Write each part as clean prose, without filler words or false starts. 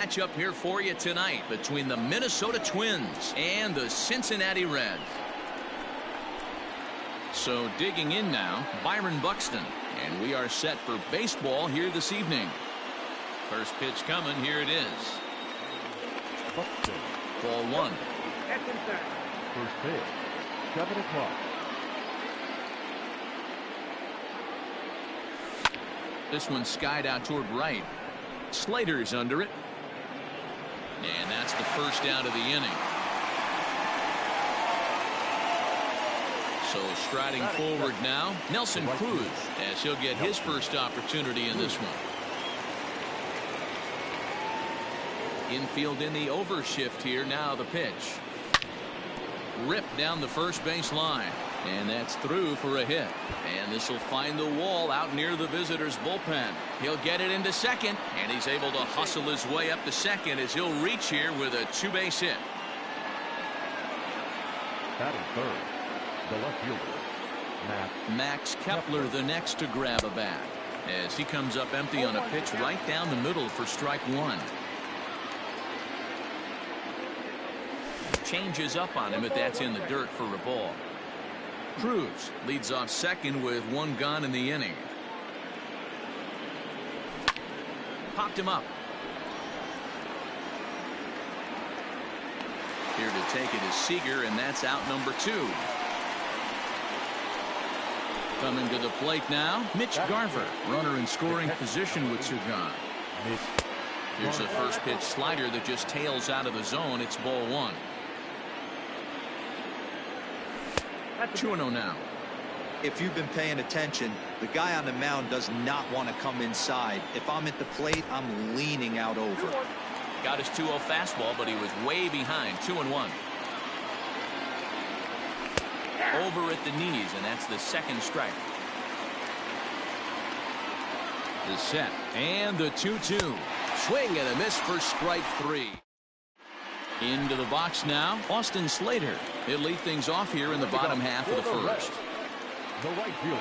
Matchup here for you tonight between the Minnesota Twins and the Cincinnati Reds. So digging in now, Byron Buxton, and we are set for baseball here this evening. First pitch coming, here it is. Buxton. Ball one. First pitch, 7 o'clock. This one skied out toward right. Slater's under it. And that's the first out of the inning. So striding forward now, Nelson Cruz, as he'll get his first opportunity in this one. Infield in the overshift here. Now the pitch. Ripped down the first base line. And that's through for a hit. And this will find the wall out near the visitor's bullpen. He'll get it into second, and he's able to hustle his way up to second as he'll reach here with a two-base hit. Batting third, the left fielder, Max Kepler, the next to grab a bat, as he comes up empty on a pitch right down the middle for strike one. Changes up on him, but that's in the dirt for a ball. Cruz leads off second with one gone in the inning. Popped him up. Here to take it is Seager, and that's out number 2. Coming to the plate now, Mitch Garver, runner in scoring position with 2 gone. Here's a first pitch slider that just tails out of the zone. It's ball 1. 2-0 now. If you've been paying attention, the guy on the mound does not want to come inside. If I'm at the plate, I'm leaning out over. Got his 2-0 fastball, but he was way behind. 2-1. Over at the knees, and that's the second strike. The set, and the 2-2. Swing and a miss for strike 3. Into the box now, Austin Slater. He'll lead things off here in the bottom half of the first. the right fielder,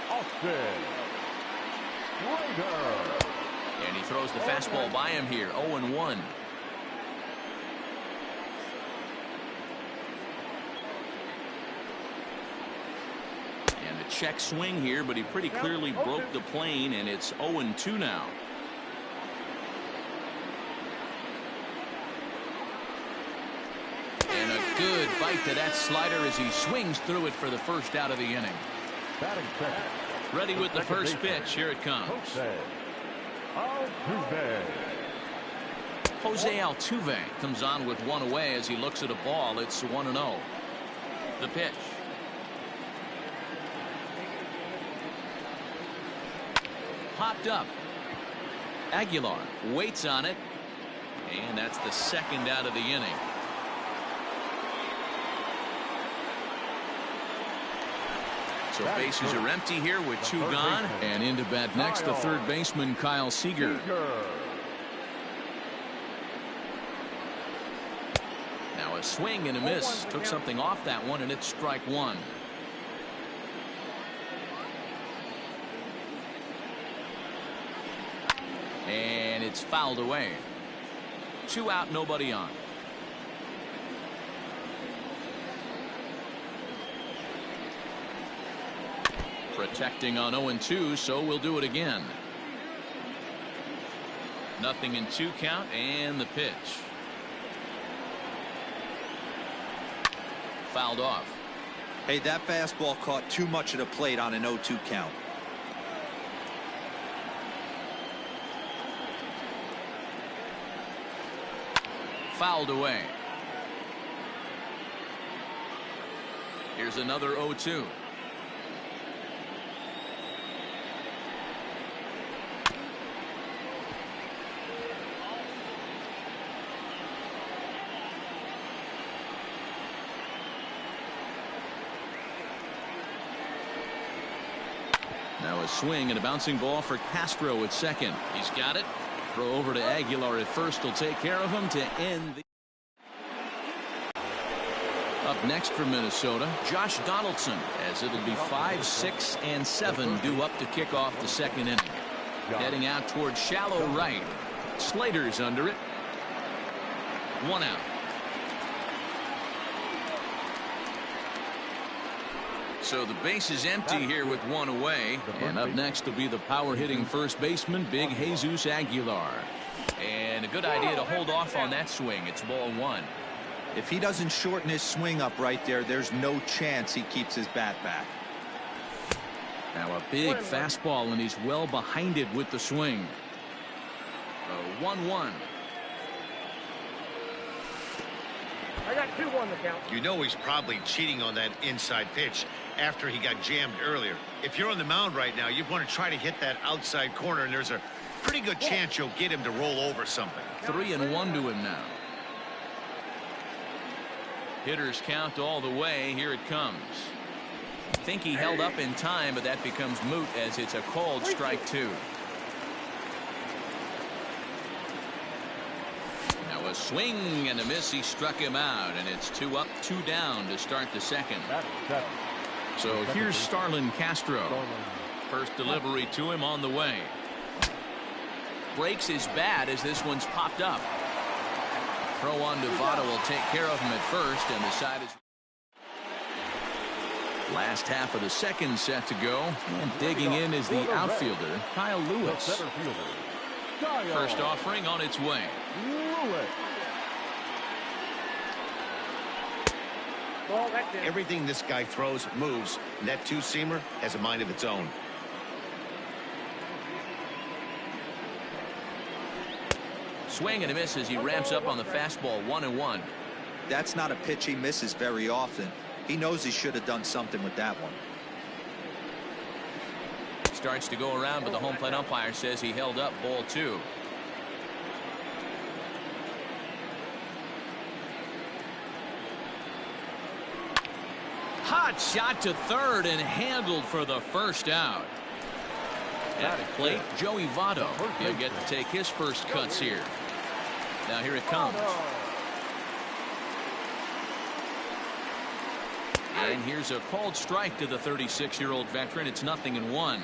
Austin Slater. And he throws the fastball by him here. 0-1. And a check swing here, but he pretty clearly broke the plane, and it's 0-2 now. And a good bite to that slider as he swings through it for the first out of the inning. Batting second. Ready with the first pitch. Here it comes. Jose Altuve comes on with one away as he looks at a ball. It's 1-0. The pitch. Popped up. Aguilar waits on it. And that's the second out of the inning. So bases are empty here with 2 gone. And into bat next, the third baseman, Kyle Seager. Now a swing and a miss. Took something off that one, and it's strike 1. And it's fouled away. 2 out, nobody on. Protecting on 0-2, so we'll do it again. 0-2 count, and the pitch. Fouled off. Hey, that fastball caught too much of the plate on an 0-2 count. Fouled away. Here's another 0-2. Now a swing and a bouncing ball for Castro at second. He's got it. Throw over to Aguilar at first. Will take care of him to end the. Up next for Minnesota, Josh Donaldson, as it'll be 5, 6, and 7 due up to kick off the second inning. Heading out towards shallow right. Slater's under it. 1 out. So the base is empty here with 1 away. And up next will be the power-hitting first baseman, Big Jesus Aguilar. And a good idea to hold off on that swing. It's ball 1. If he doesn't shorten his swing up right there, there's no chance he keeps his bat back. Now a big fastball, and he's well behind it with the swing. 1-1. I got 2-1 the count. You know he's probably cheating on that inside pitch after he got jammed earlier. If you're on the mound right now, you want to try to hit that outside corner, and there's a pretty good chance you'll get him to roll over something. 3-1 to him now. Hitters count all the way. Here it comes. I think he held up in time, but that becomes moot as it's a called strike 2. Now a swing and a miss. He struck him out, and it's 2 up, 2 down to start the second. So here's Starlin Castro. First delivery to him on the way. Breaks his bat as this one's popped up. Throw on to Votto will take care of him at first, and the side is. Last half of the second set to go, and digging in is the outfielder, Kyle Lewis. First offering on its way. Everything this guy throws moves, and that two-seamer has a mind of its own. Swing and a miss as he ramps up on the fastball. 1-1. That's not a pitch he misses very often. He knows he should have done something with that one. Starts to go around, but the home plate umpire says he held up. Ball 2. Hot shot to third and handled for the first out. At the plate, Joey Votto. He'll get to take his first cuts here. Now here it comes. And here's a called strike to the 36-year-old veteran. It's 0-1.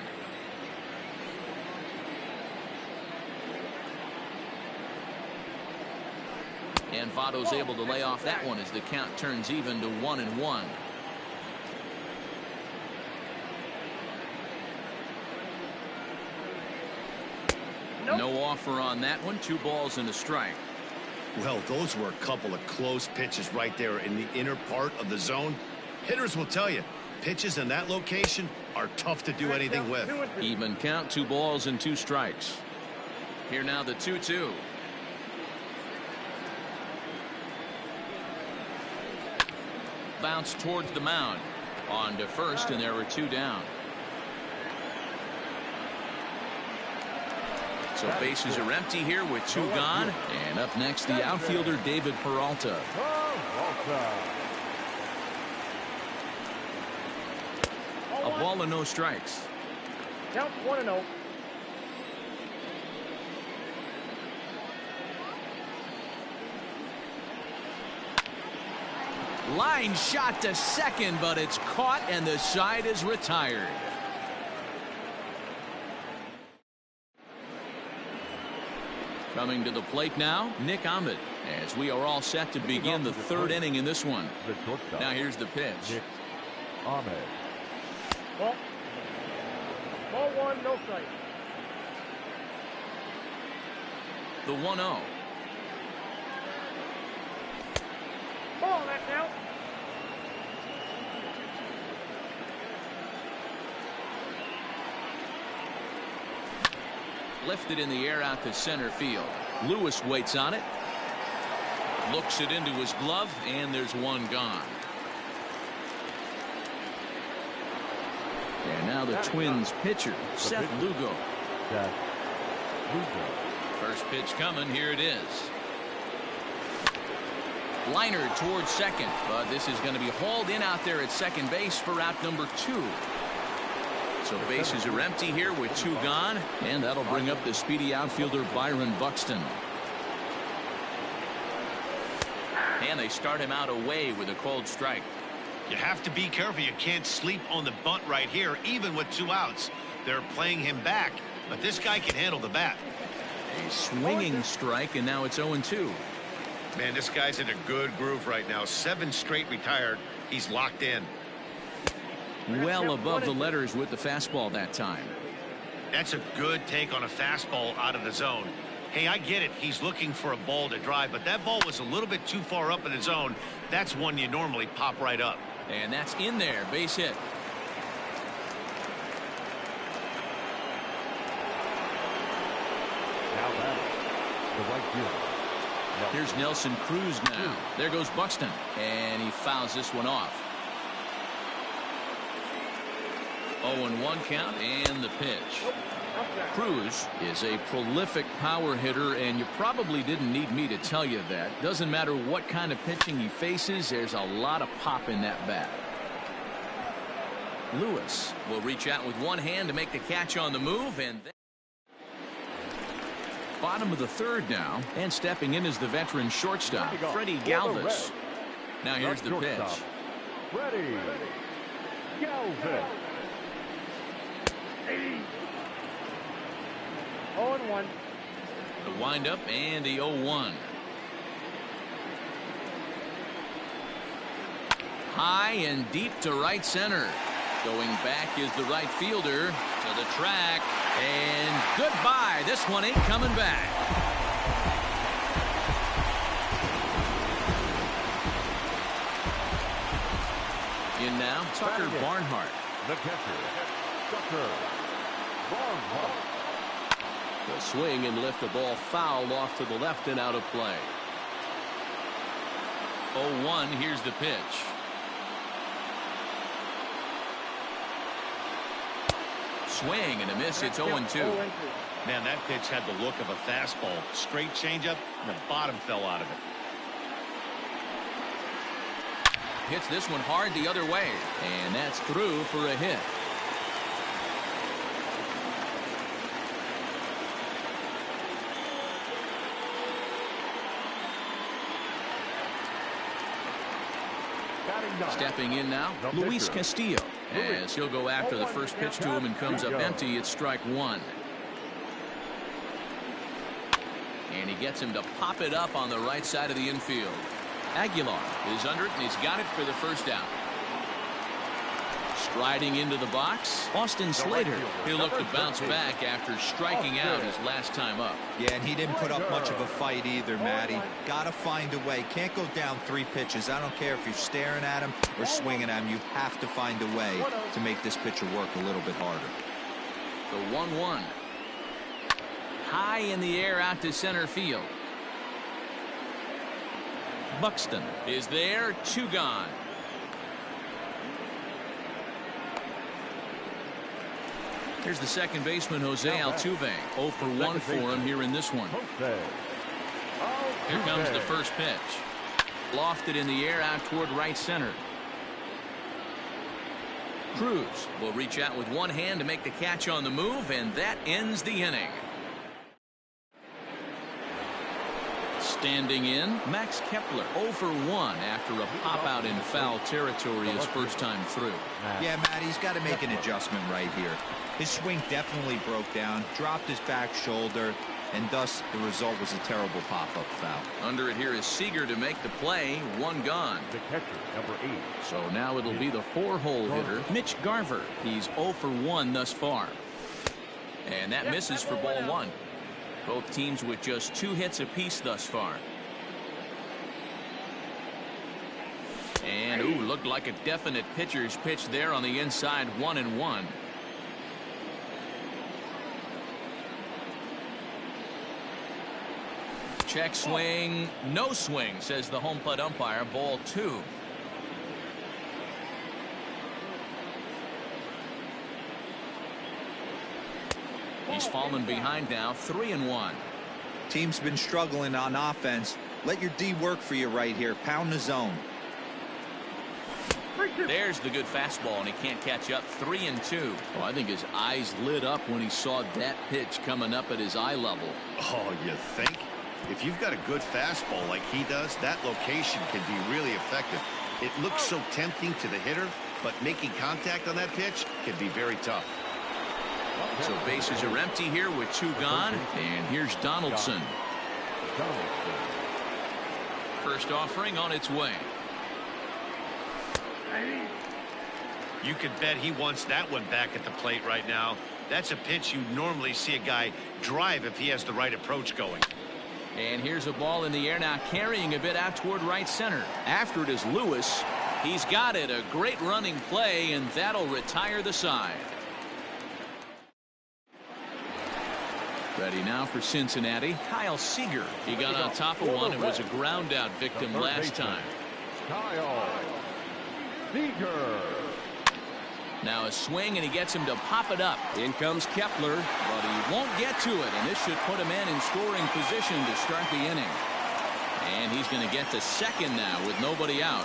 And Votto's able to lay off that one as the count turns even to 1-1. No offer on that one. 2 balls and a strike. Well, those were a couple of close pitches right there in the inner part of the zone. Hitters will tell you, pitches in that location are tough to do anything with. Even count. 2 balls and 2 strikes. Here now the 2-2. Bounce towards the mound. On to first, and there were 2 down. So bases are empty here with 2 gone. And up next, the outfielder, David Peralta. A ball and no strikes. Count 1-0. Line shot to second, but it's caught, and the side is retired. Coming to the plate now, Nick Ahmed, as we are all set to begin the 3rd inning in this one. Now here's the pitch. Nick Ahmed. Ball 1, no strike. The 1-0. Ball, that's out. Lifted in the air out to center field. Lewis waits on it. Looks it into his glove, and there's 1 gone. And now the Twins pitcher, Seth Lugo. First pitch coming. Here it is. Liner towards second, but this is going to be hauled in out there at second base for out number 2. So bases are empty here with 2 gone, and that'll bring up the speedy outfielder Byron Buxton. And they start him out away with a called strike. You have to be careful. You can't sleep on the bunt right here, even with 2 outs. They're playing him back, but this guy can handle the bat. A swinging strike, and now it's 0-2. Man, this guy's in a good groove right now. 7 straight retired. He's locked in. Well above the letters with the fastball that time. That's a good take on a fastball out of the zone. Hey, I get it. He's looking for a ball to drive, but that ball was a little bit too far up in the zone. That's one you normally pop right up. And that's in there. Base hit. Now batting, the right fielder. Here's Nelson Cruz now. There goes Buxton, and he fouls this one off. 0-1 count, and the pitch. Cruz is a prolific power hitter, and you probably didn't need me to tell you that. Doesn't matter what kind of pitching he faces, there's a lot of pop in that bat. Lewis will reach out with one hand to make the catch on the move, and then bottom of the third now, and stepping in is the veteran shortstop, Freddie Galvis. Now here's the pitch. Freddie Galvis. 0-1. The windup and the 0-1. High and deep to right center. Going back is the right fielder to the track, and goodbye. This one ain't coming back. In now, Tucker Barnhart. The catcher, Tucker Barnhart. The swing and lift, the ball foul off to the left and out of play. 0-1, here's the pitch. Swing and a miss, it's 0-2. Man, that pitch had the look of a fastball. Straight changeup, and the bottom fell out of it. Hits this one hard the other way, and that's through for a hit. Stepping in now, Luis Castillo, as he'll go after the first pitch to him and comes up empty. It's strike one. And he gets him to pop it up on the right side of the infield. Aguilar is under it, and he's got it for the first out. Striding into the box, Austin Slater. He'll look to bounce back after striking out his last time up. Yeah, and he didn't put up much of a fight either, Matty. Got to find a way. Can't go down 3 pitches. I don't care if you're staring at him or swinging at him. You have to find a way to make this pitcher work a little bit harder. The 1-1. High in the air out to center field. Buxton is there, 2 gone. Here's the second baseman, Jose Altuve. 0 for 1 for him here in this one. Here comes the first pitch. Lofted in the air out toward right center. Cruz will reach out with one hand to make the catch on the move, and that ends the inning. Standing in, Max Kepler 0 for 1 after a pop out in foul territory his first time through. Yeah, Matt, he's got to make an adjustment right here. His swing definitely broke down, dropped his back shoulder, and thus the result was a terrible pop-up foul. Under it here is Seager to make the play. 1 gone. The catcher, number 8. So now it'll be the 4-hole hitter, Mitch Garver. He's 0 for 1 thus far. And that misses for ball 1. Both teams with just 2 hits apiece thus far. And, ooh, looked like a definite pitcher's pitch there on the inside. 1-1. Check swing. No swing, says the home plate umpire. Ball 2. He's fallen behind now, 3-1. Team's been struggling on offense. Let your D work for you right here. Pound the zone. There's the good fastball, and he can't catch up. 3-2. Oh, I think his eyes lit up when he saw that pitch coming up at his eye level. Oh, you think? If you've got a good fastball like he does, that location can be really effective. It looks so tempting to the hitter, but making contact on that pitch can be very tough. So bases are empty here with 2 gone. And here's Donaldson. First offering on its way. You could bet he wants that one back at the plate right now. That's a pitch you normally see a guy drive if he has the right approach going. And here's a ball in the air now, carrying a bit out toward right center. After it is Lewis. He's got it. A great running play, and that'll retire the side. Ready now for Cincinnati, Kyle Seager. He got on top of one and was a ground out victim last time. Kyle Seager. Now a swing, and he gets him to pop it up. In comes Kepler, but he won't get to it, and this should put a man in scoring position to start the inning. And he's going to get to second now with nobody out.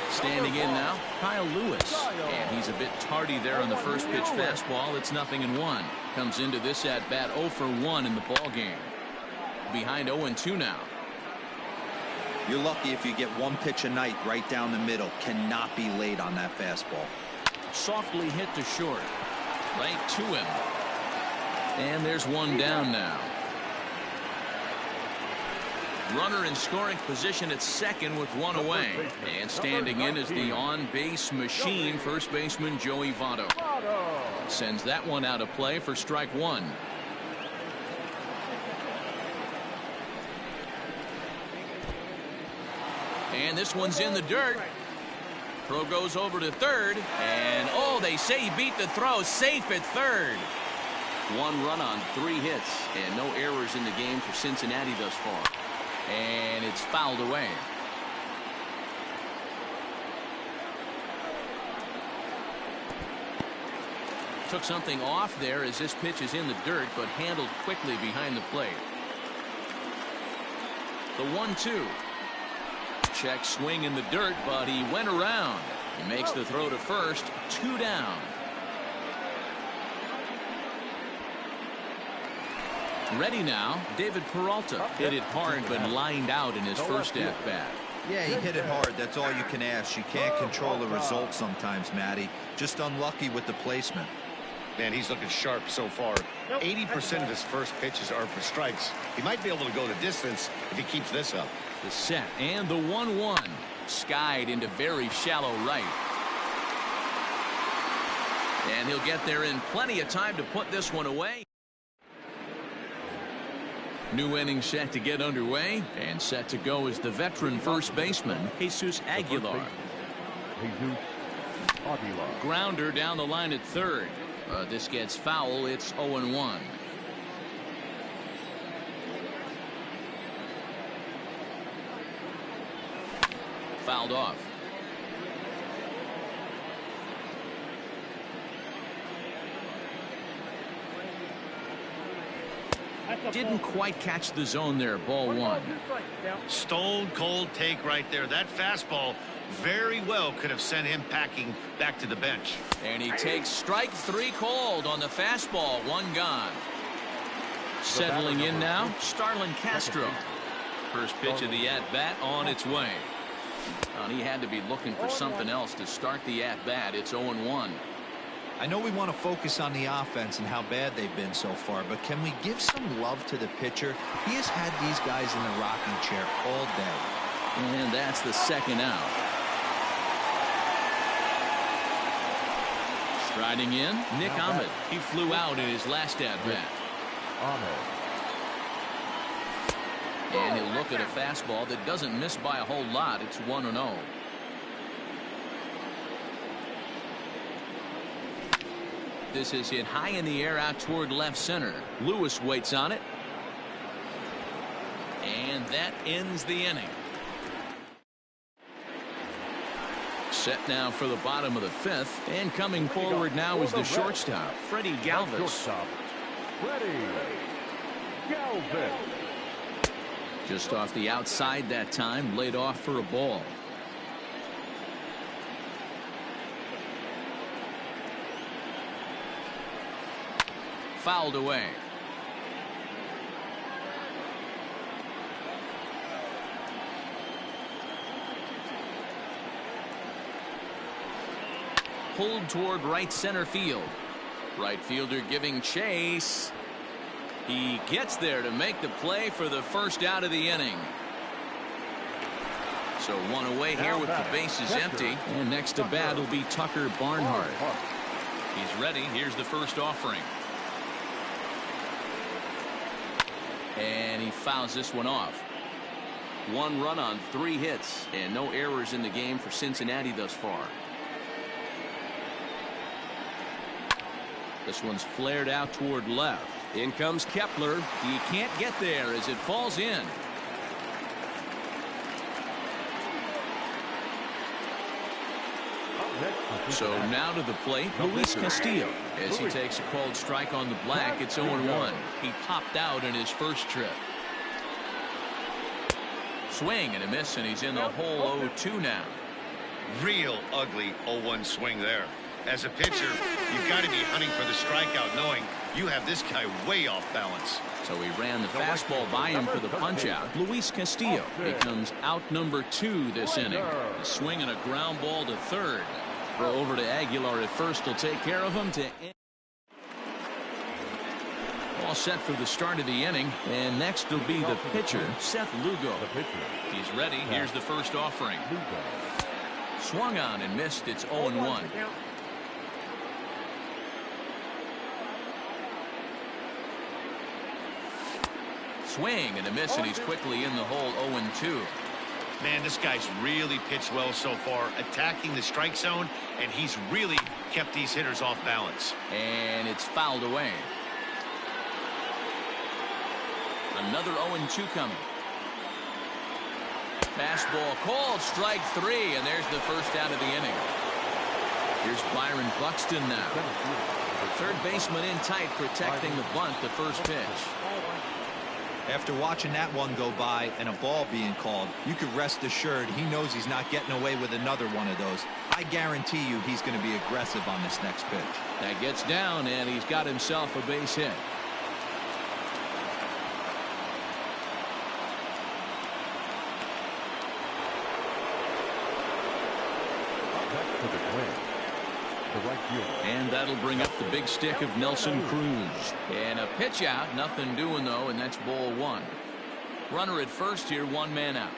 Standing in now, Kyle Lewis. And he's a bit tardy there on the first pitch fastball. It's 0-1. Comes into this at bat 0 for 1 in the ball game. Behind 0-2 now. You're lucky if you get 1 pitch a night right down the middle. Cannot be late on that fastball. Softly hit to short. Right to him. And there's 1 down now. Runner in scoring position at second with 1 away. And standing in is the on-base machine, first baseman Joey Votto. Sends that one out of play for strike 1. And this one's in the dirt. Throw goes over to third. And, oh, they say he beat the throw. Safe at third. 1 run on 3 hits. And no errors in the game for Cincinnati thus far. And it's fouled away. Took something off there as this pitch is in the dirt, but handled quickly behind the plate. The 1-2. Check swing in the dirt, but he went around. He makes the throw to first. 2 down. Ready now, David Peralta. Hit it hard, but lined out in his first at bat. Yeah, he hit it hard. That's all you can ask. You can't control the result sometimes, Matty. Just unlucky with the placement. Man, he's looking sharp so far. 80% of his first pitches are for strikes. He might be able to go the distance if he keeps this up. The set and the 1-1. Skied into very shallow right. And he'll get there in plenty of time to put this one away. New inning set to get underway, and set to go is the veteran first baseman, Jesus Aguilar. Grounder down the line at third. This gets foul. It's 0-1. Fouled off. Didn't quite catch the zone there. Ball 1. Stone cold take right there. That fastball very well could have sent him packing back to the bench. And he takes strike 3 called on the fastball. 1 gone. Settling in now, Starlin Castro. First pitch of the at-bat on its way. He had to be looking for something else to start the at-bat. It's 0-1. I know we want to focus on the offense and how bad they've been so far, but can we give some love to the pitcher? He has had these guys in the rocking chair all day. And that's the second out. Striding in, Nick Ahmed. He flew out in his last at-bat. And he'll look at a fastball that doesn't miss by a whole lot. It's 1-0. This is hit high in the air out toward left center. Lewis waits on it. And that ends the inning. Set now for the bottom of the 5th. And coming forward now is the shortstop, Freddie Galvis. Just off the outside that time, laid off for a ball. Fouled away. pulled toward right center field. Right fielder giving chase. He gets there to make the play for the first out of the inning. So one away here with the bases empty. And next to bat will be Tucker Barnhart. He's ready. Here's the first offering. And he fouls this one off. 1 run on 3 hits and no errors in the game for Cincinnati thus far. This one's flared out toward left. In comes Kepler. He can't get there as it falls in. So now to the plate, Luis Castillo. As he takes a called strike on the black, it's 0-1. He popped out in his first trip. Swing and a miss, and he's in the hole 0-2 now. Real ugly 0-1 swing there. As a pitcher, you've got to be hunting for the strikeout, knowing you have this guy way off balance. So he ran the fastball by him for the punch-out. Luis Castillo becomes out number 2 this inning. A swing and a ground ball to third. Throw over to Aguilar at first. Will take care of him to end. All set for the start of the inning. And next will be the pitcher, Seth Lugo. He's ready. Here's the first offering. Swung on and missed. It's 0-1. Swing and a miss, and he's quickly in the hole 0-2. Man, this guy's really pitched well so far, attacking the strike zone, and he's really kept these hitters off balance. And it's fouled away. Another 0-2 coming. Fastball called, strike 3, and there's the first out of the inning. Here's Byron Buxton now. Third baseman in tight, protecting the bunt, the first pitch. After watching that one go by and a ball being called, you could rest assured he knows he's not getting away with another one of those. I guarantee you he's going to be aggressive on this next pitch. That gets down, and he's got himself a base hit. And that'll bring up the big stick of Nelson Cruz. And a pitch out, nothing doing though, and that's ball 1. Runner at first here, 1 man out.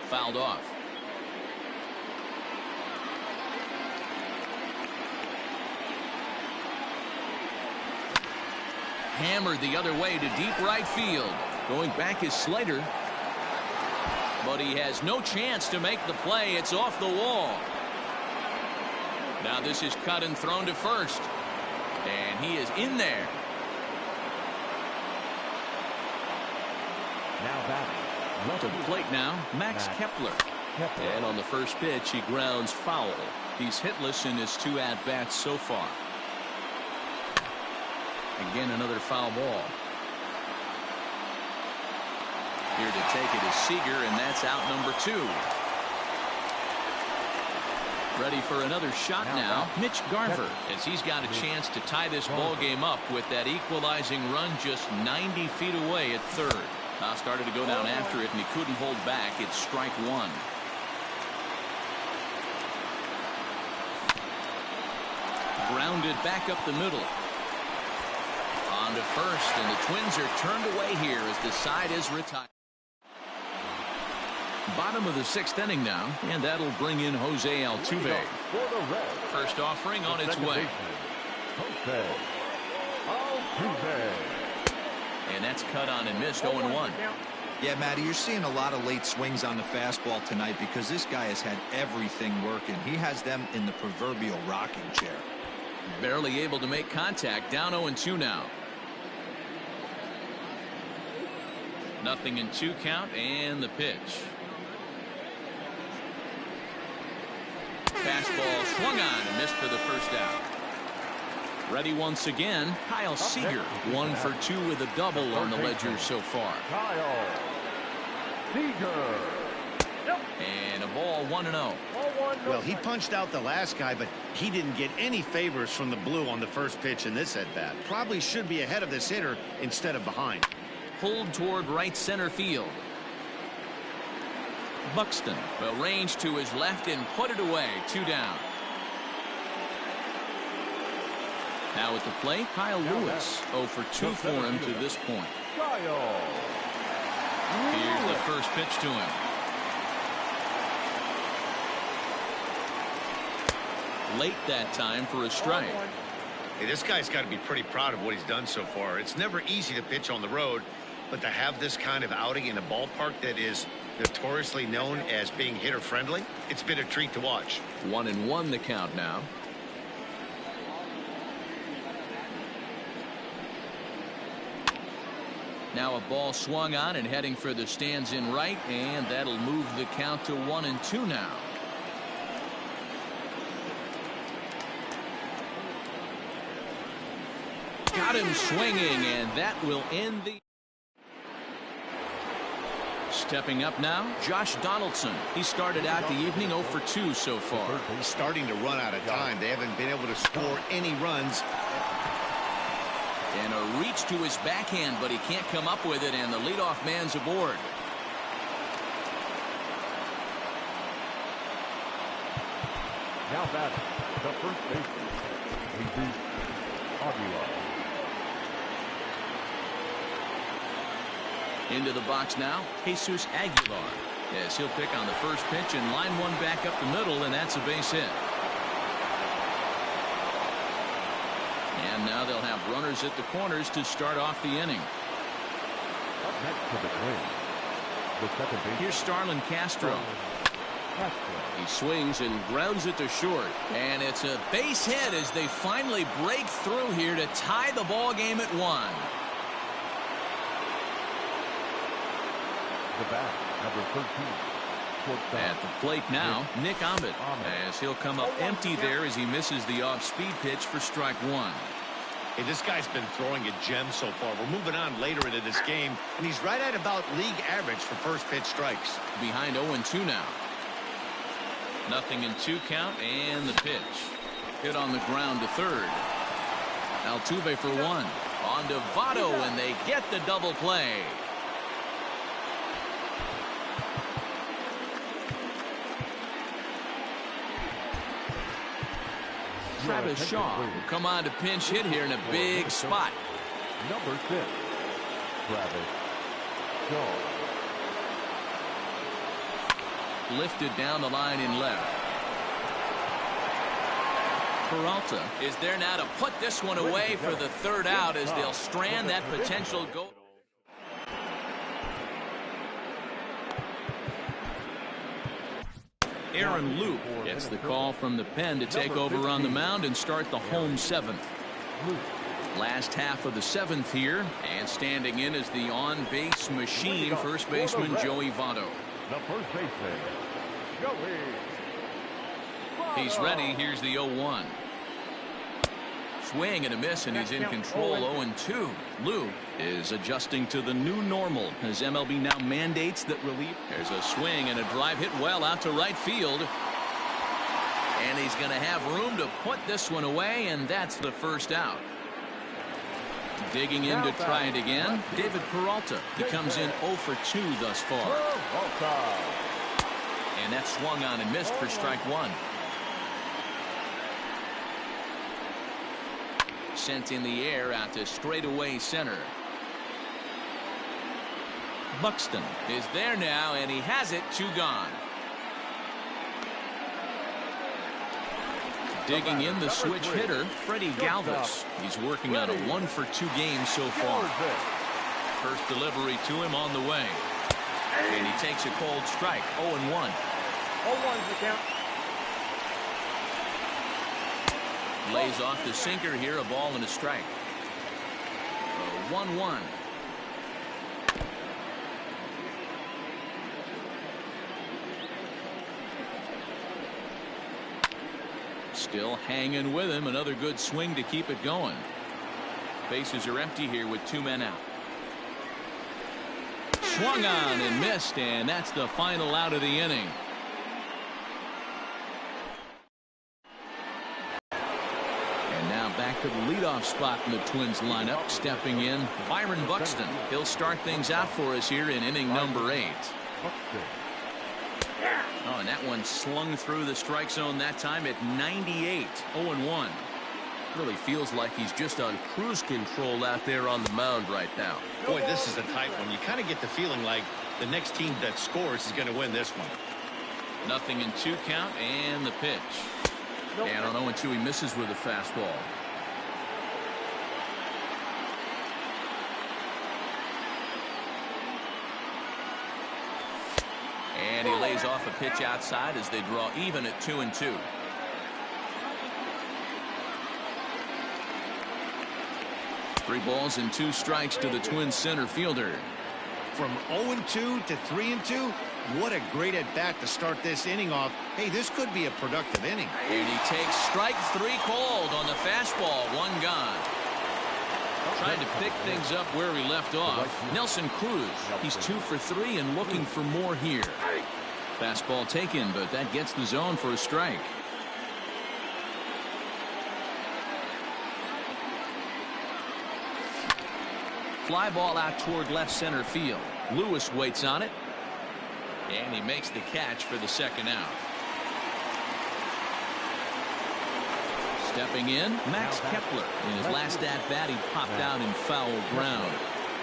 Fouled off. Hammered the other way to deep right field. Going back is Slater. But he has no chance to make the play. It's off the wall. Now this is cut and thrown to first. And he is in there. Now batting. To the plate now, Max Kepler. And on the first pitch, he grounds foul. He's hitless in his 2 at-bats so far. Again, another foul ball. Here to take it is Seager, and that's out number 2. Ready for another shot now, Mitch Garver, as he's got a chance to tie this ball game up with that equalizing run just 90 feet away at third. Now started to go down after it, and he couldn't hold back. It's strike 1. Grounded back up the middle. On to first, and the Twins are turned away here as the side is retired. Bottom of the 6th inning now, and that'll bring in Jose Altuve. First offering on its way. And that's cut on and missed 0-1. Yeah, Matty, you're seeing a lot of late swings on the fastball tonight because this guy has had everything working. He has them in the proverbial rocking chair. Barely able to make contact. Down 0-2 now. Nothing in 2 count, and the pitch. Fastball swung on and missed for the first out. Ready once again, Kyle Seager. 1 for 2 with a double on the ledger so far. Kyle Seager. And a ball 1-0. Well, he punched out the last guy, but he didn't get any favors from the blue on the first pitch in this at-bat. Probably should be ahead of this hitter instead of behind. Pulled toward right center field. Buxton will range to his left and put it away. 2 down. Now at the plate, Kyle Lewis. 0 for 2 for him to this point. Here's the first pitch to him. Late that time for a strike. Hey, this guy's got to be pretty proud of what he's done so far. It's never easy to pitch on the road, but to have this kind of outing in a ballpark that is notoriously known as being hitter friendly, it's been a treat to watch. 1-1 the count now. Now a ball swung on and heading for the stands in right, and that'll move the count to 1-2 now. Got him swinging, and that will end the... Stepping up now, Josh Donaldson. He started out the evening 0 for 2 so far. He's starting to run out of time. They haven't been able to score any runs. And a reach to his backhand, but he can't come up with it, and the leadoff man's aboard. Now batting, the first baseman, Jesus Aguilar. Into the box now, Jesus Aguilar. Yes, he'll pick on the first pitch and line one back up the middle, and that's a base hit. And now they'll have runners at the corners to start off the inning. Up next to the Twins, the second baseman. Here's Starlin Castro. He swings and grounds it to short, and it's a base hit as they finally break through here to tie the ball game at 1. The bat, number 13. At the plate now, Nick Ahmed, as he'll come up empty there as he misses the off-speed pitch for strike 1. Hey, this guy's been throwing a gem so far. We're moving on later into this game, and he's right at about league average for first pitch strikes. Behind 0-2 now. 0-2 count, and the pitch. Hit on the ground to third. Altuve for 1. On to Votto, and they get the double play. Travis Shaw will come on to pinch hit here in a big spot. Number 6, Travis Shaw. Lifted down the line in left. Peralta is there now to put this one away for the third out as they'll strand that potential goal. Aaron Loup gets the call from the pen to take over on the mound and start the home 7th. Last half of the 7th here, and standing in is the on-base machine, first baseman Joey Votto. The first baseman, Joey. He's ready. Here's the 0-1. Swing and a miss, and he's in control. 0-2. Lou is adjusting to the new normal as MLB now mandates that relief. There's a swing and a drive hit well out to right field. And he's going to have room to put this one away, and that's the first out. Digging in to try it again, David Peralta. He comes in 0 for 2 thus far. And that swung on and missed for strike 1. Sent in the air out to straightaway center. Buxton is there now, and he has it. 2 gone. Digging in the switch hitter, Freddie Galvis. He's working on a 1 for 2 game so far. First delivery to him on the way. And he takes a cold strike. 0-1. 0-1's the count. Lays off the sinker here, a ball and a strike. 1-1. Still hanging with him. Another good swing to keep it going. Bases are empty here with 2 men out. Swung on and missed, and that's the final out of the inning. And now back to the leadoff spot in the Twins lineup. Stepping in, Byron Buxton. He'll start things out for us here in inning number 8. Oh, and that one slung through the strike zone that time at 98. 0-1. Really feels like he's just on cruise control out there on the mound right now. Boy, this is a tight one. You kind of get the feeling like the next team that scores is going to win this one. 0-2 count and the pitch. And on 0-2 he misses with a fastball. And he lays off a pitch outside as they draw even at 2-2. Three balls and 2 strikes to the Twins center fielder. From 0-2 to 3-2, what a great at-bat to start this inning off. Hey, this could be a productive inning. And he takes strike 3 called on the fastball. 1 gone. Trying to pick things up where he left off. Nelson Cruz. He's 2 for 3 and looking for more here. Fastball taken, but that gets the zone for a strike. Fly ball out toward left center field. Lewis waits on it. And he makes the catch for the second out. Stepping in, Max Kepler. In his last at-bat, he popped out in foul ground.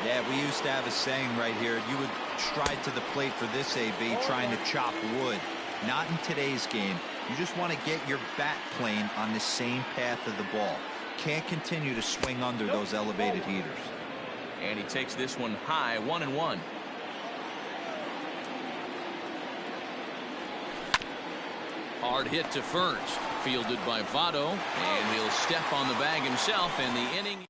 Yeah, we used to have a saying right here. You would stride to the plate for this AB, trying to chop wood. Not in today's game. You just want to get your bat plane on the same path of the ball. Can't continue to swing under those elevated heaters. And he takes this one high, 1-1. Hard hit to first. Fielded by Votto. And he'll step on the bag himself, and the inning.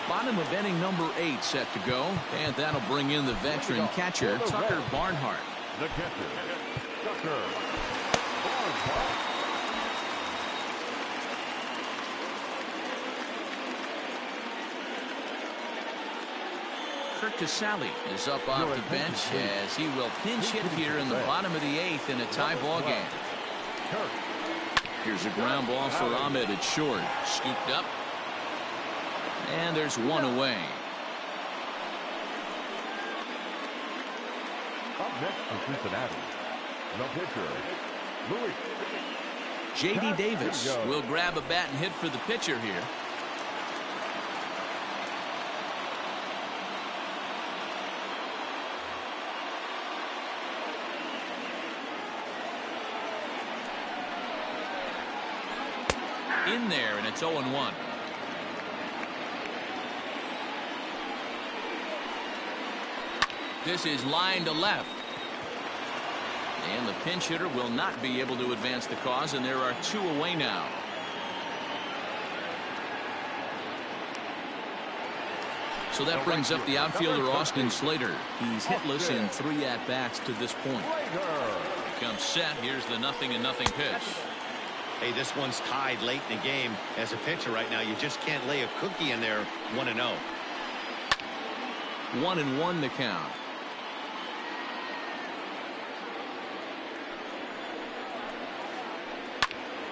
Bottom of inning number 8 set to go. And that'll bring in the veteran catcher, Tucker Barnhart. The catcher, Tucker Barnhart. Kurt Casale is up off the bench as he will pinch hit here in the bottom of the 8th in a tie ball game. Here's a ground ball for Ahmed at short. Scooped up. And there's 1 away. Up next for Cincinnati, the pitcher, Louis. J.D. Davis will grab a bat and hit for the pitcher here. In there, and it's 0-1. This is line to left. And the pinch hitter will not be able to advance the cause, and there are 2 away now. So that brings up the outfielder Austin Slater. He's hitless in 3 at-bats to this point. Comes set. Here's the 0-0 pitch. Hey, this one's tied late in the game. As a pitcher right now, you just can't lay a cookie in there. 1-0. 1-1 to count.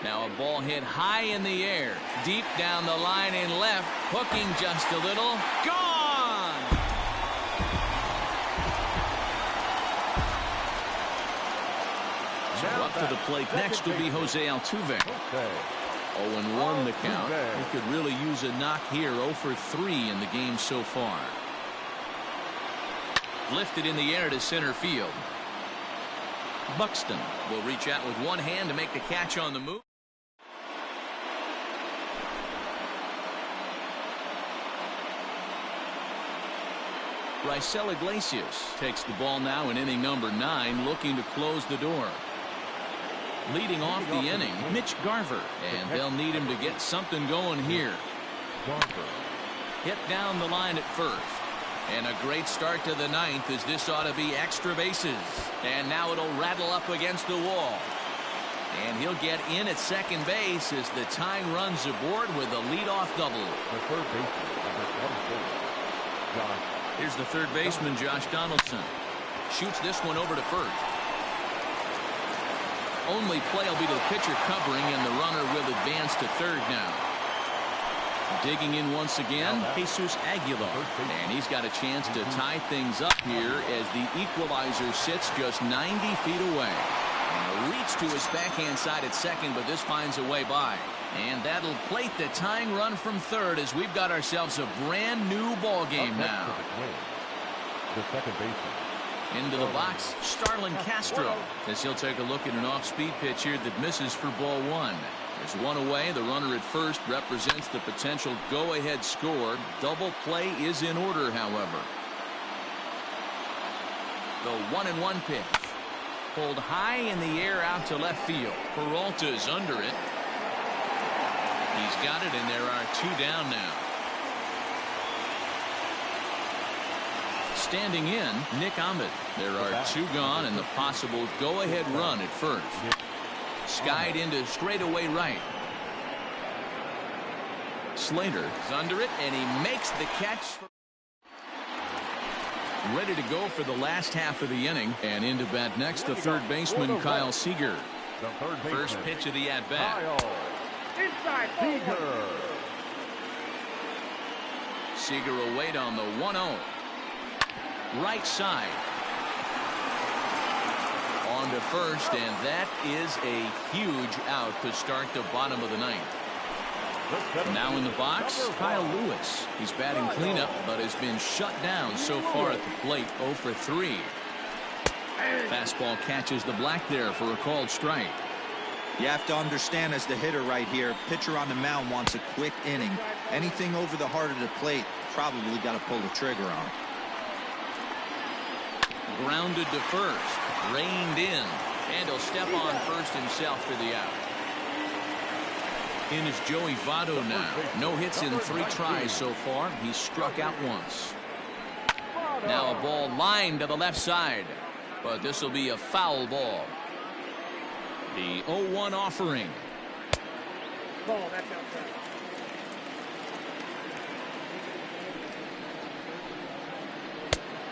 Now a ball hit high in the air, deep down the line in left, hooking just a little. Gone! So up to the plate next will be Jose Altuve. 0-1 the count. He could really use a knock here. 0 for 3 in the game so far. Lifted in the air to center field. Buxton will reach out with one hand to make the catch on the move. Raisel Iglesias takes the ball now in inning number 9, looking to close the door. Leading off the inning, Mitch Garver, and they'll need him to get something going here. Hit down the line at first. And a great start to the 9th, as this ought to be extra bases. And now it'll rattle up against the wall. And he'll get in at second base as the tying runs aboard with a leadoff double. The third baseman, number 24, Josh. Here's the third baseman, Josh Donaldson. Shoots this one over to first. Only play will be to the pitcher covering, and the runner will advance to third now. Digging in once again, Jesus Aguilar. And he's got a chance to tie things up here as the equalizer sits just 90 feet away. And a Reached to his backhand side at second, but this finds a way by. And that'll plate the tying run from third as we've got ourselves a brand new ball game now. The second baseman. Into the box, Starlin Castro, as he'll take a look at an off-speed pitch here that misses for ball one. There's one away. The runner at first represents the potential go-ahead score. Double play is in order, however. The 1-1 pitch. Pulled high in the air out to left field. Peralta's under it. He's got it, and there are two down now. Standing in, Nick Ahmed. There are two gone, and the possible go-ahead run at first. Skied into straightaway right. Slater is under it, and he makes the catch. Ready to go for the last half of the inning, and into bat next, the third baseman, Kyle Seager. First pitch of the at-bat. Seager will wait on the 1-0. Right side. On to first, and that is a huge out to start the bottom of the ninth. Now in the box, Kyle Lewis. He's batting cleanup, but has been shut down so far at the plate. 0 for 3. Fastball catches the black there for a called strike. You have to understand, as the hitter right here, pitcher on the mound wants a quick inning. Anything over the heart of the plate, probably got to pull the trigger on. Grounded to first, reined in, and he'll step on first himself for the out. In is Joey Votto now. No hits in 3 tries so far. He's struck out once. Now a ball lined to the left side, but this will be a foul ball. The 0-1 offering. Ball, that's outside.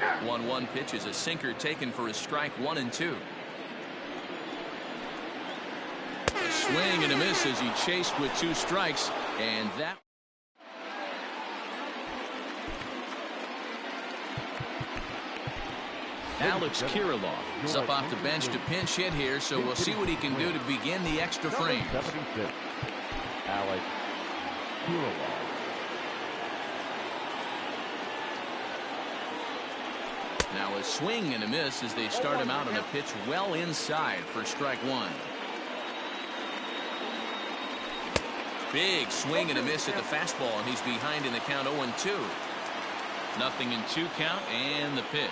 The 1-1 pitch is a sinker taken for a strike. 1-2. A swing and a miss as he chased with 2 strikes, and that. Alex Kirilloff is up off the bench to pinch hit here, so we'll see what he can do to begin the extra frames. Alex Kirilloff. Now a swing and a miss as they start him out on a pitch well inside for strike 1. Big swing and a miss at the fastball, and he's behind in the count. 0-2. Nothing in 2 count, and the pitch.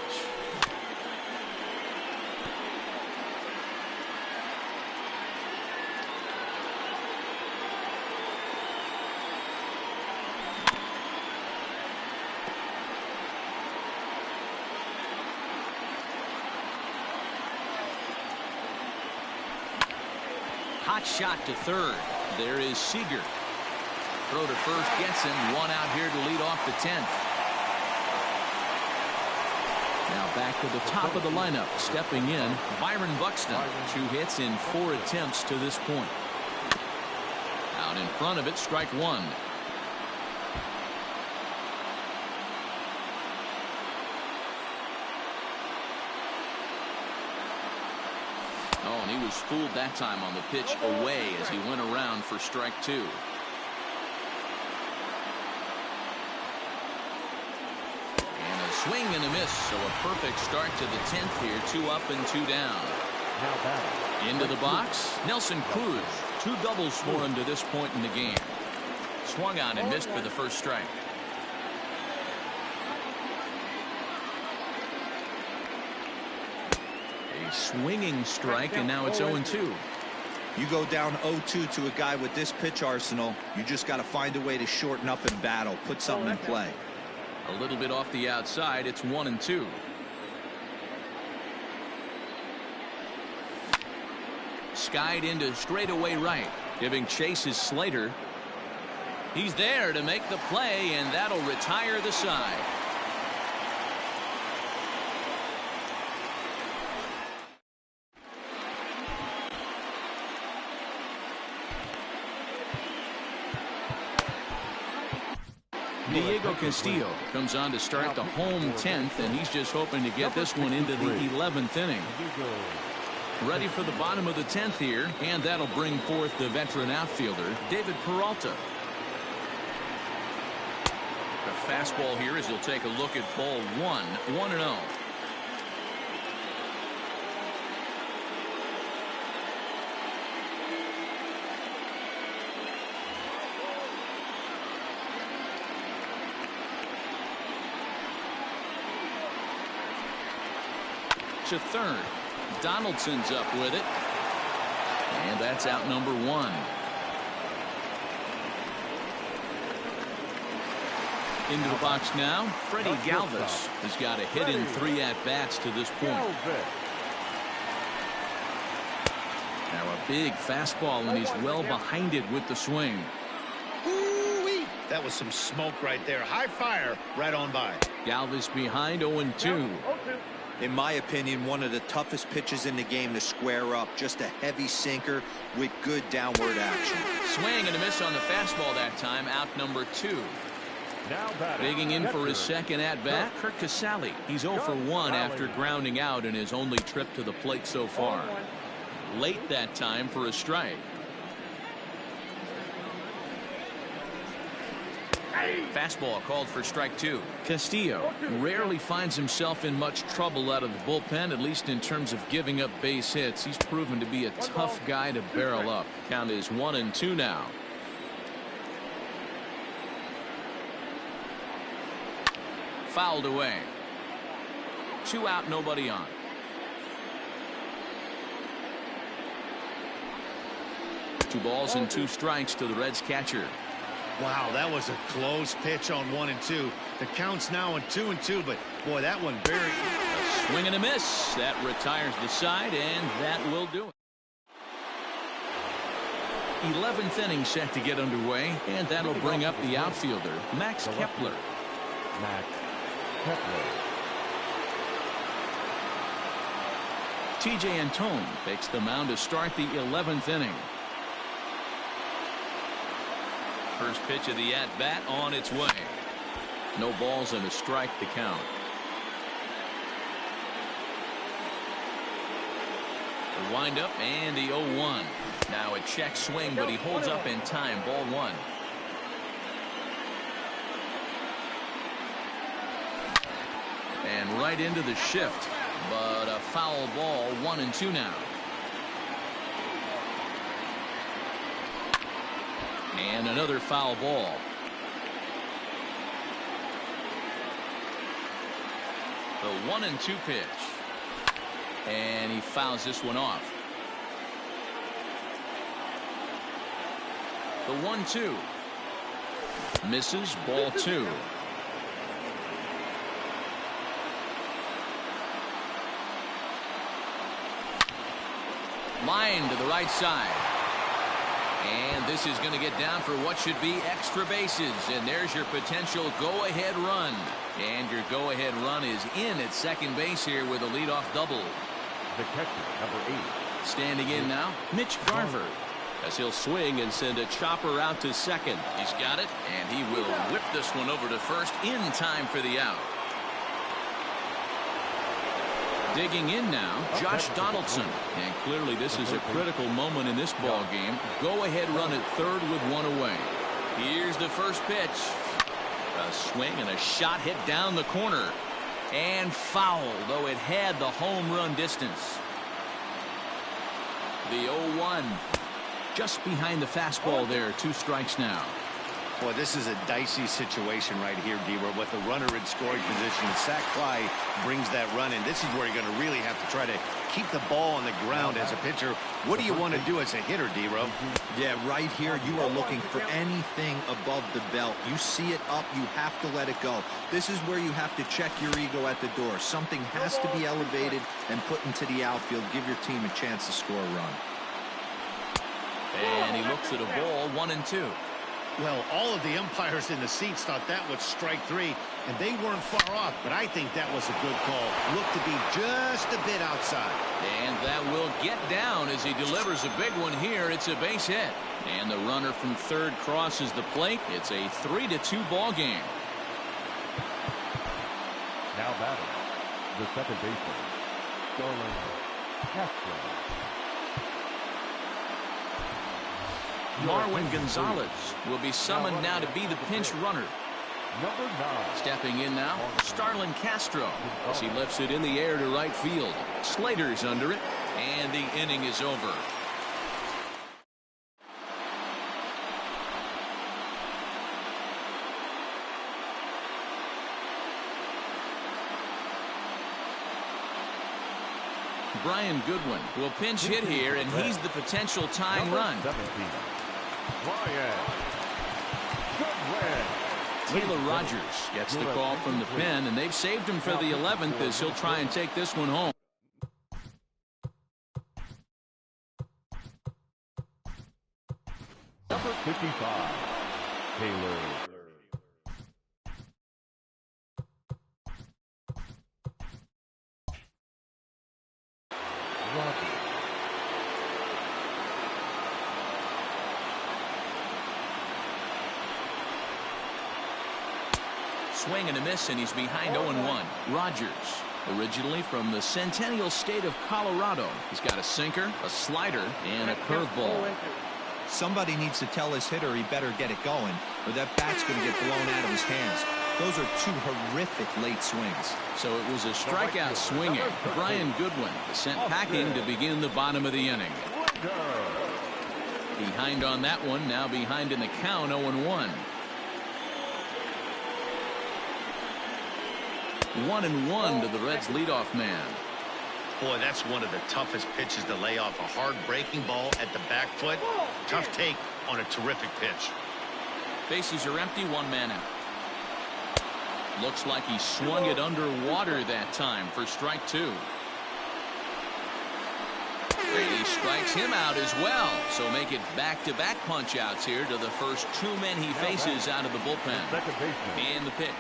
Hot shot to third. There is Seager. Throw to first gets him. 1 out here to lead off the 10th. Now back to the top of the lineup. Stepping in, Byron Buxton. 2 hits in 4 attempts to this point. Out in front of it, strike 1. Oh, and he was fooled that time on the pitch away as he went around for strike 2. And a swing and a miss, so a perfect start to the 10th here. 2 up and 2 down. Into the box, Nelson Cruz. 2 doubles for him to this point in the game. Swung on and missed for the first strike. Swinging strike, and now it's 0-2. You go down 0-2 to a guy with this pitch arsenal, you just got to find a way to shorten up and battle, put something in play. A little bit off the outside. It's 1-2. Skied into straightaway right, giving chase is Slater. He's there to make the play, and that'll retire the side. Diego Castillo comes on to start the home 10th, and he's just hoping to get this one into the 11th inning. Ready for the bottom of the 10th here, and that'll bring forth the veteran outfielder, David Peralta. The fastball here as he'll take a look at ball 1, 1-0. To third. Donaldson's up with it. And that's out number 1. Into the box now, Freddie Galvis has got a hit in 3 at-bats to this point. Now a big fastball, and he's well behind it with the swing. Ooh-wee. That was some smoke right there. High fire right on by. Galvis behind 0-2. In my opinion, one of the toughest pitches in the game to square up. Just a heavy sinker with good downward action. Swing and a miss on the fastball that time. Out number 2. Digging in for his second at-bat, Kirk Casale. He's 0 for 1 after grounding out in his only trip to the plate so far. Late that time for a strike. Fastball called for strike 2. Castillo rarely finds himself in much trouble out of the bullpen, at least in terms of giving up base hits. He's proven to be a tough guy to barrel up. Count is 1-2 now. Fouled away. 2 out, nobody on. Two balls and 2 strikes to the Reds catcher. Wow, that was a close pitch on 1-2. The count's now on 2-2, but boy, that one very. A swing and a miss. That retires the side, and that will do it. 11th inning set to get underway, and that'll bring up the outfielder, Max Kepler. Max Kepler. TJ Antone takes the mound to start the 11th inning. First pitch of the at-bat on its way. No balls and a strike to count. The windup and the 0-1. Now a check swing, but he holds up in time. Ball 1. And right into the shift, but a foul ball. 1-2 now. And another foul ball. The 1-2 pitch. And he fouls this one off. The 1-2. Misses. Ball 2. Line to the right side. And this is going to get down for what should be extra bases. And there's your potential go-ahead run. And your go-ahead run is in at second base here with a leadoff double. The catcher, number 8. Standing in now, Mitch Garver, as he'll swing and send a chopper out to second. He's got it, and he will whip this one over to first in time for the out. Digging in now, Josh Donaldson. And clearly this is a critical moment in this ball game. Go-ahead run at third with 1 away. Here's the first pitch. A swing and a shot hit down the corner. And foul, though it had the home run distance. The 0-1. Just behind the fastball there. 2 strikes now. Boy, this is a dicey situation right here, D-Row, with the runner in scoring position. The sac fly brings that run in. This is where you're going to really have to try to keep the ball on the ground as a pitcher. What do you want to do as a hitter, D-Row? Yeah, right here, you are looking for anything above the belt. You see it up, you have to let it go. This is where you have to check your ego at the door. Something has to be elevated and put into the outfield. Give your team a chance to score a run. And he looks at a ball. 1-2. Well, all of the umpires in the seats thought that was strike 3, and they weren't far off, but I think that was a good call. Looked to be just a bit outside. And that will get down as he delivers a big one here. It's a base hit. And the runner from third crosses the plate. It's a 3-2 ball game. Now batting, the second baseman, Garland. Marwin Gonzalez will be summoned now to be the pinch runner. Number 9. Stepping in now, Starlin Castro as he lifts it in the air to right field. Slater's under it, and the inning is over. Brian Goodwin will pinch hit here, and he's the potential tying run. 17. Brian Goodwin. Taylor Rogers gets the call from the pen, and they've saved him for the 11th as he'll try and take this one home. Number 55. Taylor. Swing and a miss, and he's behind 0-1. Rogers, originally from the Centennial State of Colorado. He's got a sinker, a slider, and a curveball. Somebody needs to tell his hitter he better get it going, or that bat's going to get blown out of his hands. Those are two horrific late swings. So it was a strikeout swinging. Brian Goodwin is sent packing to begin the bottom of the inning. Behind on that one, now behind in the count, 0-1. 1-1 to the Reds leadoff man. Boy, that's one of the toughest pitches to lay off. A hard breaking ball at the back foot. Tough take on a terrific pitch. Bases are empty, one man out. Looks like he swung it underwater that time for strike 2. And he strikes him out as well. So make it back-to-back punch-outs here to the first 2 men he faces out of the bullpen. And the pitch.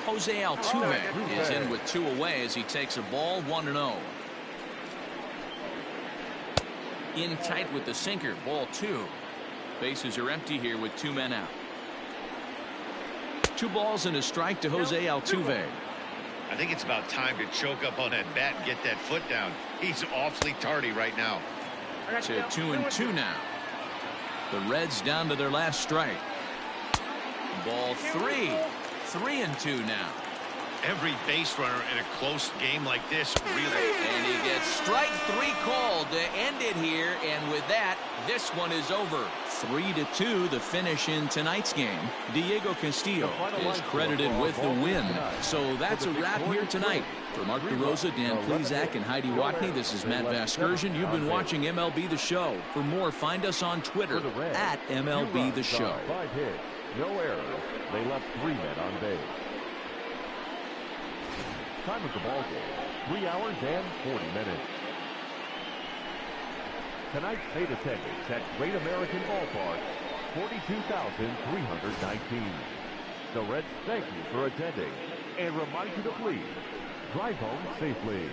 Jose Altuve is in with 2 away as he takes a ball, 1-0. In tight with the sinker, ball 2. Bases are empty here with 2 men out. 2 balls and a strike to Jose Altuve. I think it's about time to choke up on that bat and get that foot down. He's awfully tardy right now. To 2-2 now. The Reds down to their last strike. Ball 3. 3-2 now. Every base runner in a close game like this really. And he gets strike 3 called to end it here, and with that, this one is over. 3-2 the finish in tonight's game. Diego Castillo is credited with the win. So that's a wrap here tonight. For Mark DeRosa, Dan Plezak, and Heidi Watney, this is Matt Vasgersian. You've been watching MLB The Show. For more, find us on Twitter at MLB The Show. 5 hits, no errors. They left 3 men on base. Time of the ball game, 3 hours and 40 minutes. Tonight's paid attendance at Great American Ballpark, 42,319. The Reds thank you for attending and remind you to please drive home safely.